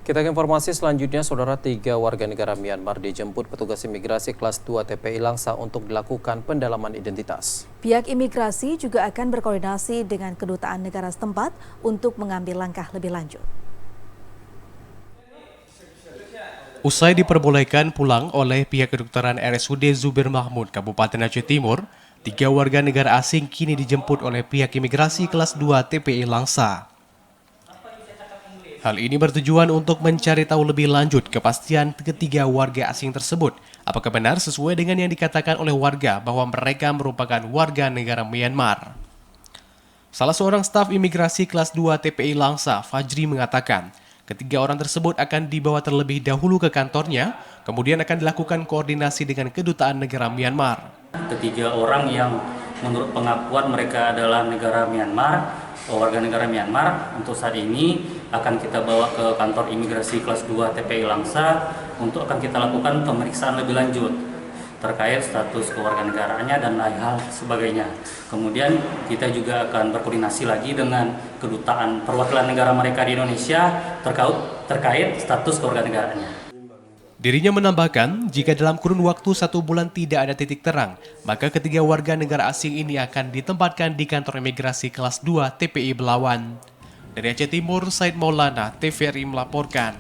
Kita ke informasi selanjutnya, Saudara, 3 warga negara Myanmar dijemput petugas imigrasi kelas 2 TPI Langsa untuk dilakukan pendalaman identitas. Pihak imigrasi juga akan berkoordinasi dengan kedutaan negara setempat untuk mengambil langkah lebih lanjut. Usai diperbolehkan pulang oleh pihak kedokteran RSUD Zubir Mahmud, Kabupaten Aceh Timur, 3 warga negara asing kini dijemput oleh pihak imigrasi kelas 2 TPI Langsa. Hal ini bertujuan untuk mencari tahu lebih lanjut kepastian ketiga warga asing tersebut. Apakah benar sesuai dengan yang dikatakan oleh warga bahwa mereka merupakan warga negara Myanmar. Salah seorang staf imigrasi kelas 2 TPI Langsa, Fajri, mengatakan ketiga orang tersebut akan dibawa terlebih dahulu ke kantornya, kemudian akan dilakukan koordinasi dengan kedutaan negara Myanmar. Ketiga orang yang menurut pengakuan mereka adalah negara Myanmar, warga negara Myanmar, untuk saat ini akan kita bawa ke kantor imigrasi kelas 2 TPI Langsa untuk akan kita lakukan pemeriksaan lebih lanjut terkait status kewarganegaraannya dan lain hal sebagainya. Kemudian kita juga akan berkoordinasi lagi dengan kedutaan perwakilan negara mereka di Indonesia terkait status kewarganegaraannya. Dirinya menambahkan, jika dalam kurun waktu 1 bulan tidak ada titik terang, maka ketiga warga negara asing ini akan ditempatkan di kantor imigrasi kelas 2 TPI Belawan. Dari Aceh Timur, Said Maulana, TVRI melaporkan.